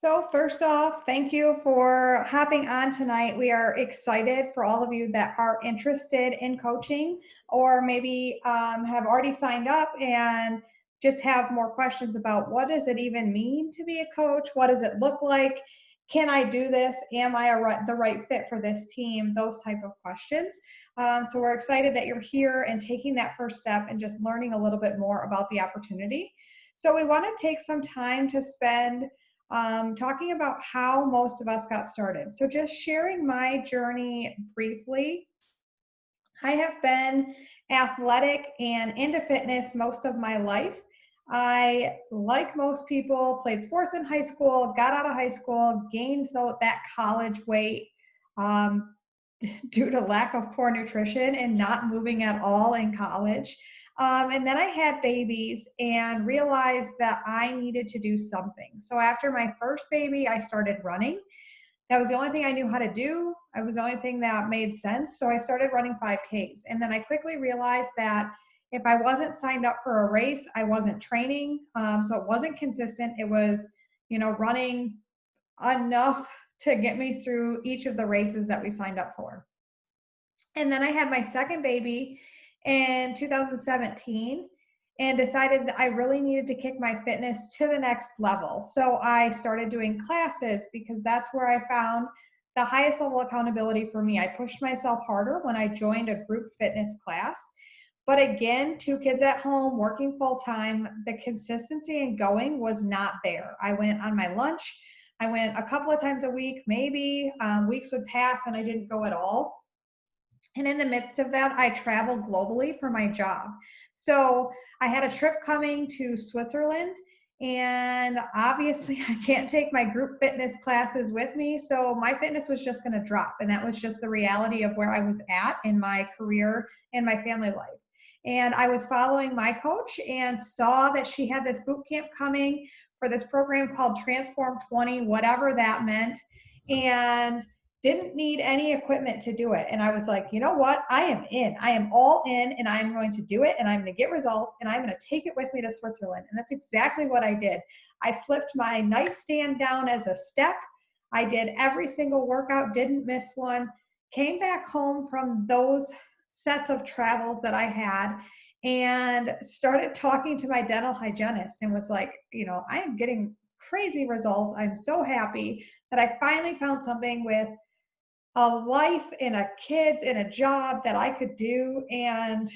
So first off, thank you for hopping on tonight. We are excited for all of you that are interested in coaching or maybe have already signed up and just have more questions about what does it even mean to be a coach? What does it look like? Can I do this? Am I the right fit for this team? Those type of questions. So we're excited that you're here and taking that first step and just learning a little bit more about the opportunity. So we want to take some time to spend talking about how most of us got started. So, just sharing my journey briefly. I have been athletic and into fitness most of my life. I, like most people, played sports in high school, got out of high school, gained that college weight um, due to lack of poor nutrition and not moving at all in college. And then I had babies and realized that I needed to do something. So after my first baby, I started running. That was the only thing I knew how to do. It was the only thing that made sense. So I started running 5Ks. And then I quickly realized that if I wasn't signed up for a race, I wasn't training. So it wasn't consistent. It was, running enough to get me through each of the races that we signed up for. And then I had my second baby in 2017 and decided I really needed to kick my fitness to the next level. So I started doing classes because that's where I found the highest level of accountability for me. I pushed myself harder when I joined a group fitness class. But again, two kids at home, working full time, the consistency in going was not there. I went on my lunch. I went a couple of times a week, maybe weeks would pass and I didn't go at all. And in the midst of that, I traveled globally for my job. So I had a trip coming to Switzerland, and obviously, I can't take my group fitness classes with me. So my fitness was just going to drop. And that was just the reality of where I was at in my career and my family life. And I was following my coach and saw that she had this boot camp coming for this program called Transform 20, whatever that meant. And didn't need any equipment to do it. And I was like, you know what? I am in. I am all in and I'm going to do it and I'm going to get results and I'm going to take it with me to Switzerland. And that's exactly what I did. I flipped my nightstand down as a step. I did every single workout, didn't miss one, came back home from those sets of travels that I had and started talking to my dental hygienist and was like, I am getting crazy results. I'm so happy that I finally found something with a life and a kids and a job that I could do. And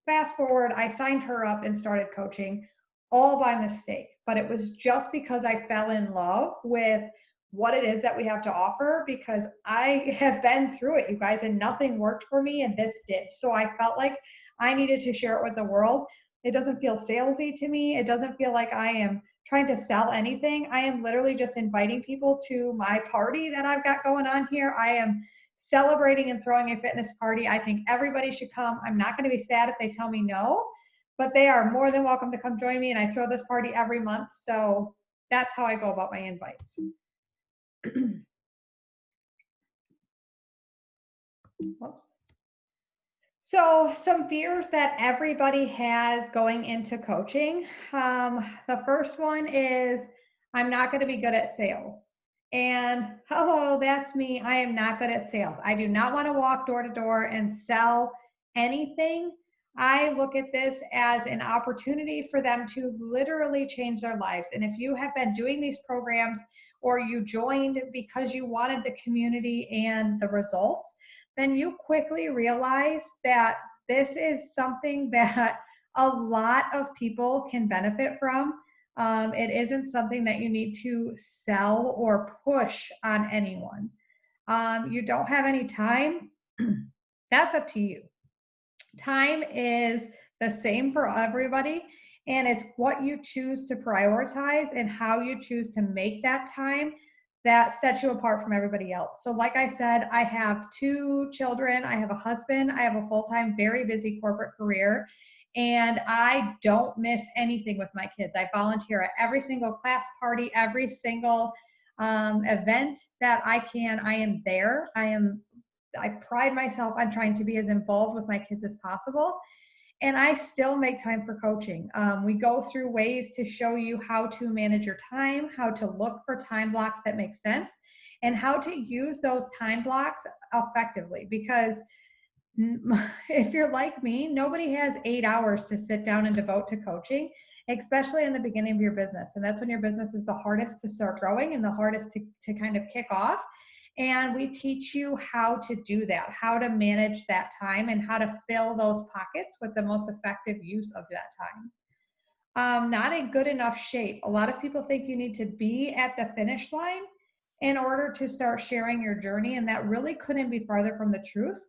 fast forward, I signed her up and started coaching all by mistake. But it was just because I fell in love with what it is that we have to offer because I have been through it, you guys, and nothing worked for me and this did. So I felt like I needed to share it with the world. It doesn't feel salesy to me. It doesn't feel like I am trying to sell anything. I am literally just inviting people to my party that I've got going on here. I am celebrating and throwing a fitness party. I think everybody should come. I'm not going to be sad if they tell me no, but they are more than welcome to come join me. And I throw this party every month. So that's how I go about my invites. Whoops. So some fears that everybody has going into coaching. The first one is I'm not going to be good at sales. And hello, that's me. I am not good at sales. I do not want to walk door to door and sell anything. I look at this as an opportunity for them to literally change their lives. And if you have been doing these programs or you joined because you wanted the community and the results, then you quickly realize that this is something that a lot of people can benefit from. It isn't something that you need to sell or push on anyone. You don't have any time. That's up to you. Time is the same for everybody, and it's what you choose to prioritize and how you choose to make that time that sets you apart from everybody else. So like I said, I have two children, I have a husband, I have a full-time, very busy corporate career, and I don't miss anything with my kids. I volunteer at every single class party, every single event that I can. I am there. I pride myself on trying to be as involved with my kids as possible. And I still make time for coaching. We go through ways to show you how to manage your time, how to look for time blocks that make sense, and how to use those time blocks effectively. Because if you're like me, nobody has 8 hours to sit down and devote to coaching, especially in the beginning of your business. And that's when your business is the hardest to start growing and the hardest to kind of kick off. And we teach you how to do that, how to manage that time, and how to fill those pockets with the most effective use of that time. Not in good enough shape. A lot of people think you need to be at the finish line in order to start sharing your journey, and that really couldn't be farther from the truth.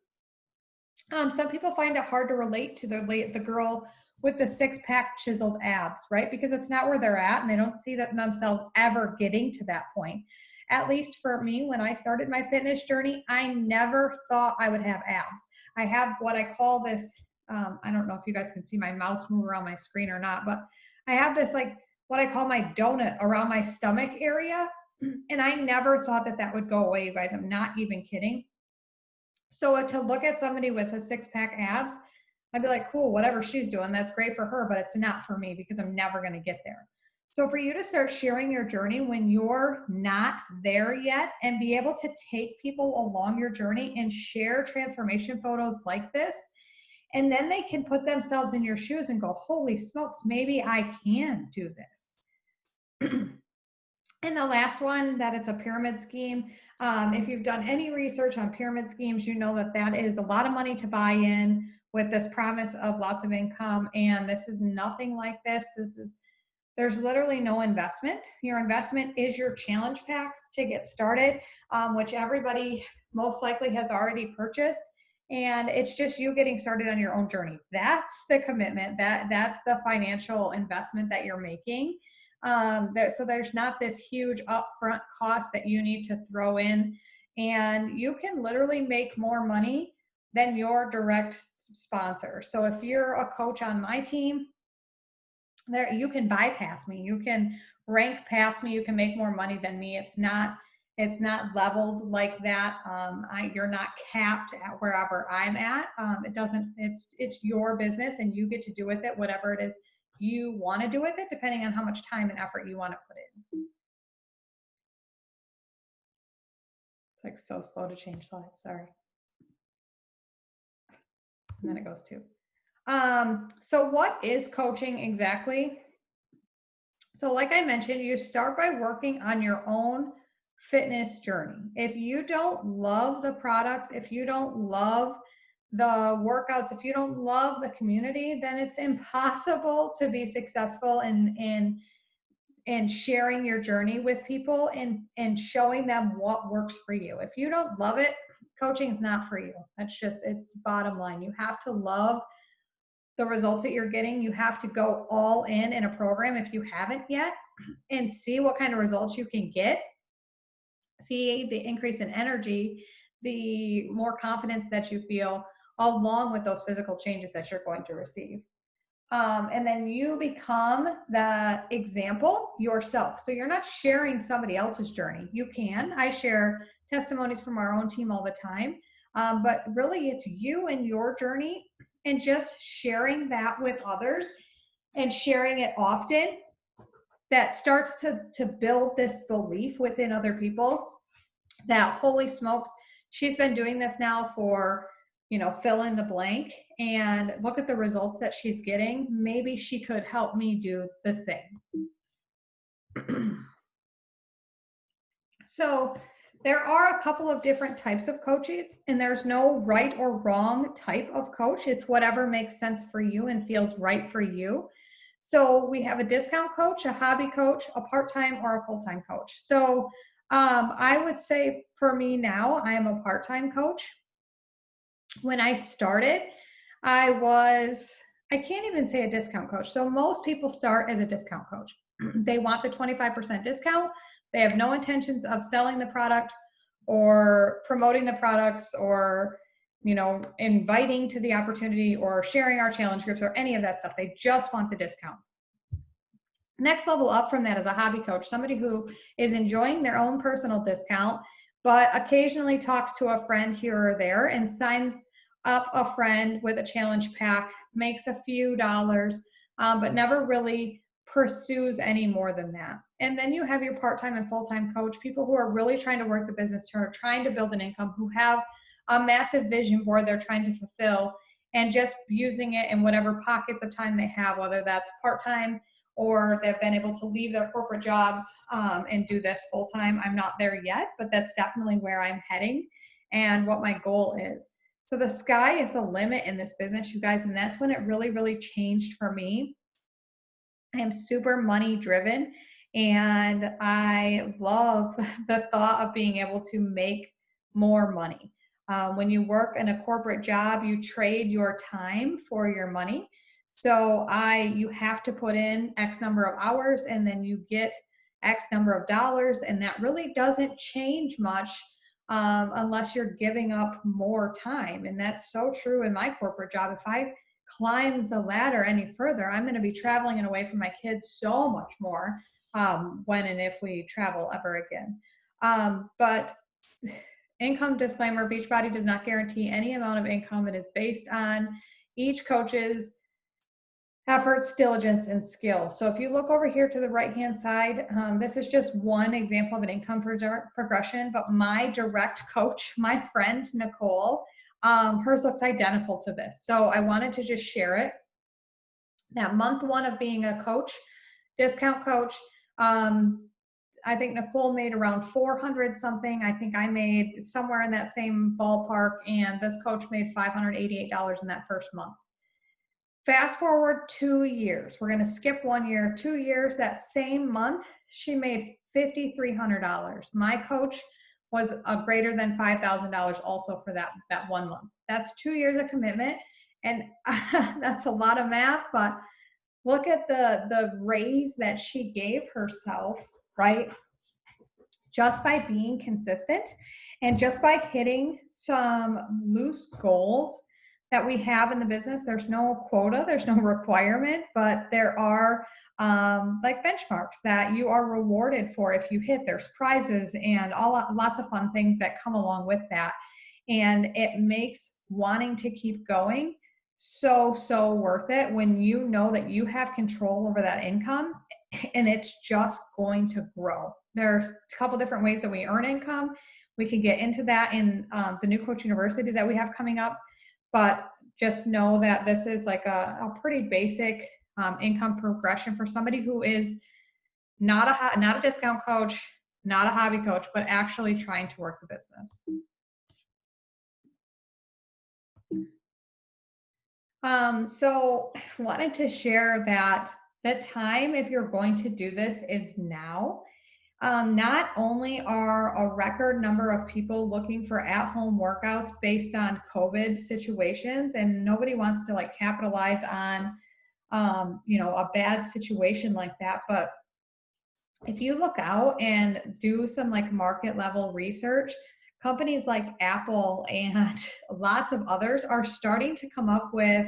Some people find it hard to relate to the girl with the six-pack chiseled abs, right? Because it's not where they're at, and they don't see that themselves ever getting to that point. At least for me, when I started my fitness journey, I never thought I would have abs. I have what I call this, I don't know if you guys can see my mouse move around my screen or not, but I have this like what I call my donut around my stomach area. And I never thought that that would go away, you guys. I'm not even kidding. So to look at somebody with a six-pack abs, I'd be like, cool, whatever she's doing, that's great for her, but it's not for me because I'm never going to get there. So for you to start sharing your journey when you're not there yet and be able to take people along your journey and share transformation photos like this, and then they can put themselves in your shoes and go, holy smokes, maybe I can do this. And the last one, that it's a pyramid scheme. If you've done any research on pyramid schemes, you know that that is a lot of money to buy in with this promise of lots of income. And this is nothing like this. There's literally no investment. Your investment is your challenge pack to get started, which everybody most likely has already purchased. And it's just you getting started on your own journey. That's the commitment. That's the financial investment that you're making. So there's not this huge upfront cost that you need to throw in, and you can literally make more money than your direct sponsor. So if you're a coach on my team, there you can bypass me, you can rank past me, you can make more money than me. It's not leveled like that. You're not capped at wherever I'm at. It's your business, and you get to do with it whatever it is you want to do with it, depending on how much time and effort you want to put in. It's like so slow to change slides, sorry. And then it goes to. So what is coaching exactly? So like I mentioned, you start by working on your own fitness journey. If you don't love the products, if you don't love the workouts, if you don't love the community, then it's impossible to be successful in sharing your journey with people and showing them what works for you. If you don't love it, coaching is not for you. That's just it's bottom line. You have to love the results that you're getting. You have to go all in a program if you haven't yet, and see what kind of results you can get. See the increase in energy, the more confidence that you feel, along with those physical changes that you're going to receive. And then you become the example yourself. So you're not sharing somebody else's journey. You can. I share testimonies from our own team all the time. But really it's you and your journey, and just sharing that with others and sharing it often, that starts to build this belief within other people that, holy smokes, she's been doing this now for, fill in the blank, and look at the results that she's getting. Maybe she could help me do the same. So there are a couple of different types of coaches, and there's no right or wrong type of coach. It's whatever makes sense for you and feels right for you. So we have a discount coach, a hobby coach, a part-time, or a full-time coach. So I would say for me now, I am a part-time coach. When I started, I can't even say a discount coach. So most people start as a discount coach. They want the 25% discount. They have no intentions of selling the product or promoting the products or, inviting to the opportunity or sharing our challenge groups or any of that stuff. They just want the discount. Next level up from that is a hobby coach, somebody who is enjoying their own personal discount, but occasionally talks to a friend here or there and signs up a friend with a challenge pack, makes a few dollars, but never really pursues any more than that. And then you have your part-time and full-time coach, people who are really trying to work the business, who are trying to build an income, who have a massive vision board they're trying to fulfill, and just using it in whatever pockets of time they have, whether that's part-time or they've been able to leave their corporate jobs and do this full-time. I'm not there yet, but that's definitely where I'm heading and what my goal is. So the sky is the limit in this business, you guys, and that's when it really, really changed for me. I am super money driven, and I love the thought of being able to make more money. When you work in a corporate job, you trade your time for your money. So you have to put in X number of hours and then you get X number of dollars. And that really doesn't change much unless you're giving up more time. And that's so true in my corporate job. If I climb the ladder any further, I'm going to be traveling and away from my kids so much more when and if we travel ever again. But income disclaimer, Beachbody does not guarantee any amount of income. It is based on each coach's efforts, diligence, and skill. So if you look over here to the right-hand side, this is just one example of an income progression, but my direct coach, my friend, Nicole, hers looks identical to this. So I wanted to just share it. That month one of being a coach, discount coach, I think Nicole made around 400 something. I think I made somewhere in that same ballpark, and this coach made $588 in that first month. Fast forward 2 years. We're going to skip 1 year, 2 years. That same month, she made $5,300. My coach was a greater than $5,000 also for that 1 month. That's 2 years of commitment. And that's a lot of math, but look at the raise that she gave herself, right? Just by being consistent and just by hitting some loose goals that we have in the business. There's no quota, there's no requirement, but there are like benchmarks that you are rewarded for if you hit. There's prizes and lots of fun things that come along with that. And it makes wanting to keep going so worth it when you know that you have control over that income and it's just going to grow. There's a couple different ways that we earn income. We can get into that in the new Coach University that we have coming up, but just know that this is like a pretty basic income progression for somebody who is not a discount coach, not a hobby coach, but actually trying to work the business. So wanted to share that the time, if you're going to do this, is now. Not only are a record number of people looking for at-home workouts based on COVID situations, and nobody wants to like capitalize on, a bad situation like that. But if you look out and do some like market level research, companies like Apple and lots of others are starting to come up with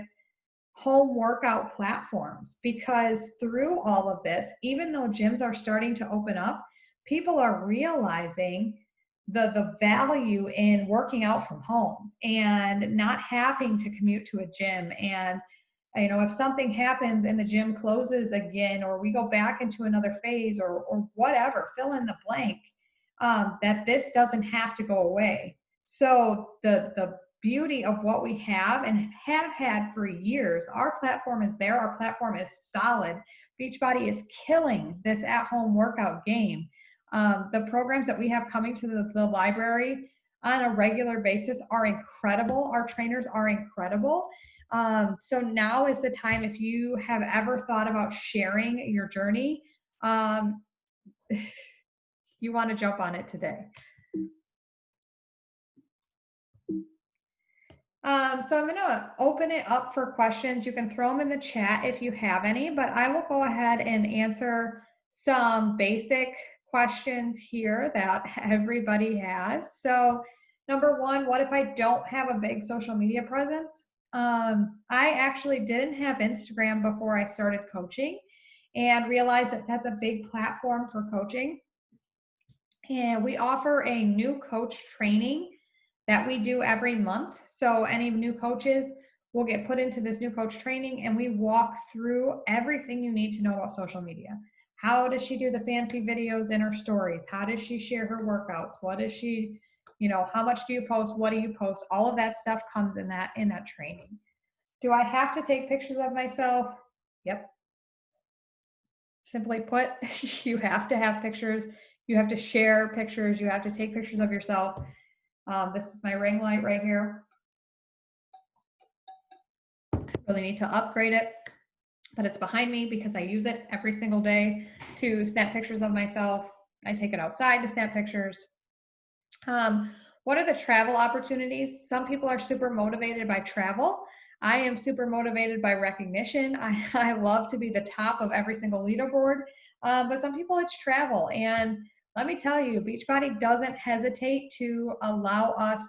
home workout platforms, because through all of this, even though gyms are starting to open up, people are realizing the value in working out from home and not having to commute to a gym. And if something happens and the gym closes again, or we go back into another phase, or whatever, fill in the blank, that this doesn't have to go away. So the beauty of what we have and have had for years, our platform is there. Our platform is solid. Beachbody is killing this at-home workout game. The programs that we have coming to the library on a regular basis are incredible. Our trainers are incredible. So now is the time, if you have ever thought about sharing your journey, you want to jump on it today. So I'm going to open it up for questions. You can throw them in the chat if you have any, but I will go ahead and answer some basic questions here that everybody has. So number one, what if I don't have a big social media presence? I actually didn't have Instagram before I started coaching, and realized that that's a big platform for coaching. And we offer a new coach training that we do every month. So any new coaches will get put into this new coach training, and we walk through everything you need to know about social media. How does she do the fancy videos in her stories? How does she share her workouts? What does she, how much do you post? What do you post? All of that stuff comes in that training. Do I have to take pictures of myself? Yep. Simply put, you have to have pictures. You have to share pictures. You have to take pictures of yourself. This is my ring light right here. Really need to upgrade it, but it's behind me because I use it every single day to snap pictures of myself. I take it outside to snap pictures. What are the travel opportunities? Some people are super motivated by travel. I am super motivated by recognition. I love to be the top of every single leaderboard, but some people it's travel. And let me tell you, Beachbody doesn't hesitate to allow us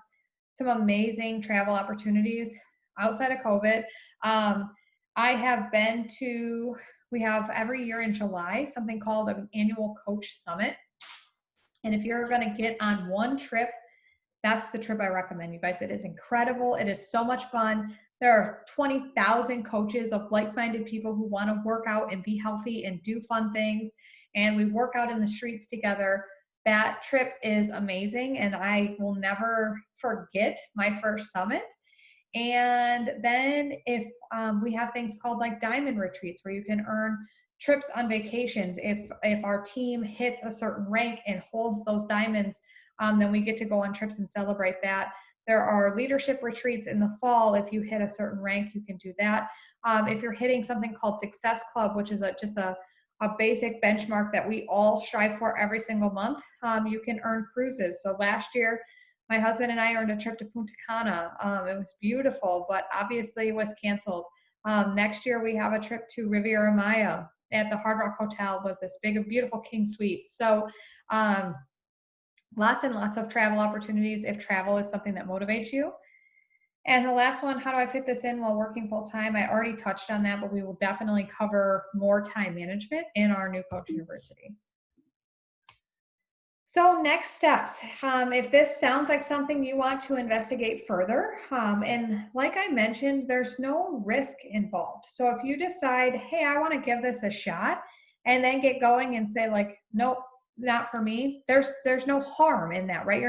some amazing travel opportunities outside of COVID. I have been to, we have every year in July something called an annual coach summit. And if you're going to get on one trip, that's the trip I recommend you guys. It is incredible. It is so much fun. There are 20,000 coaches of like-minded people who want to work out and be healthy and do fun things. And we work out in the streets together. That trip is amazing. And I will never forget my first summit. And then if we have things called like diamond retreats where you can earn trips on vacations. If our team hits a certain rank and holds those diamonds, then we get to go on trips and celebrate that. There are leadership retreats in the fall. If you hit a certain rank, you can do that. If you're hitting something called Success Club, which is just a basic benchmark that we all strive for every single month, you can earn cruises. So last year, my husband and I earned a trip to Punta Cana. It was beautiful, but obviously it was canceled. Next year, we have a trip to Riviera Maya at the Hard Rock Hotel with this big, beautiful king suite. So lots and lots of travel opportunities if travel is something that motivates you. And the last one, how do I fit this in while working full time? I already touched on that, but we will definitely cover more time management in our New Coach University. So next steps, if this sounds like something you want to investigate further, and like I mentioned, there's no risk involved. So if you decide, hey, I want to give this a shot, and then get going and say like, nope, not for me, there's no harm in that, right?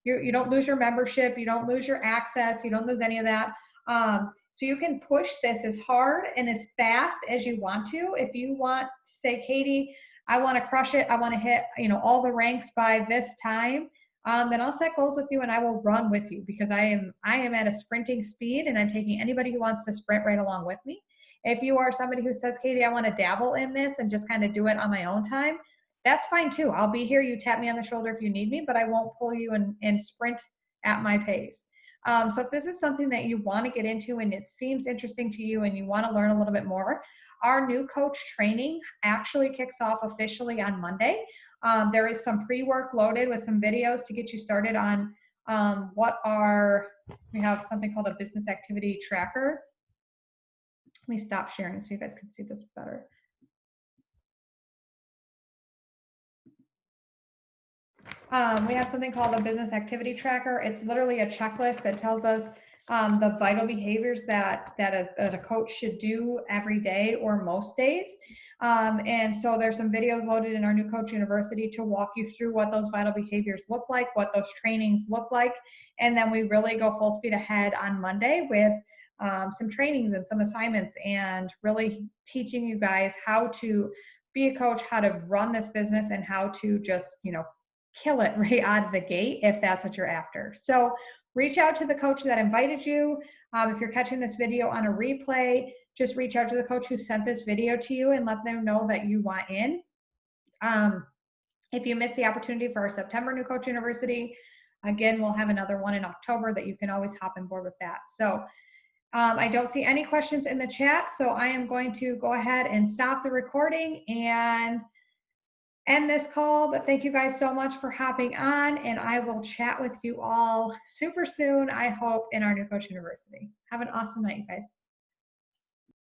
You don't lose your membership, you don't lose your access, you don't lose any of that. So you can push this as hard and as fast as you want to. If you want to say, Katie, I want to crush it, I want to hit, all the ranks by this time, then I'll set goals with you and I will run with you because I am at a sprinting speed and I'm taking anybody who wants to sprint right along with me. If you are somebody who says, Katie, I want to dabble in this and just kind of do it on my own time, that's fine too. I'll be here. You tap me on the shoulder if you need me, but I won't pull you and sprint at my pace. So if this is something that you want to get into and it seems interesting to you and you want to learn a little bit more, our new coach training actually kicks off officially on Monday. There is some pre-work loaded with some videos to get you started on we have something called a business activity tracker. Let me stop sharing so you guys can see this better. We have something called a business activity tracker. It's literally a checklist that tells us the vital behaviors that a coach should do every day or most days. And so there's some videos loaded in our New Coach University to walk you through what those vital behaviors look like, what those trainings look like. And then we really go full speed ahead on Monday with some trainings and some assignments and really teaching you guys how to be a coach, how to run this business, and how to just, kill it right out of the gate if that's what you're after. So reach out to the coach that invited you. If you're catching this video on a replay, just reach out to the coach who sent this video to you and let them know that you want in. If you missed the opportunity for our September New Coach University, again, we'll have another one in October that you can always hop on board with that. So I don't see any questions in the chat, so I am going to go ahead and stop the recording and end this call. But thank you guys so much for hopping on, and I will chat with you all super soon, I hope, in our New Coach University. Have an awesome night, you guys.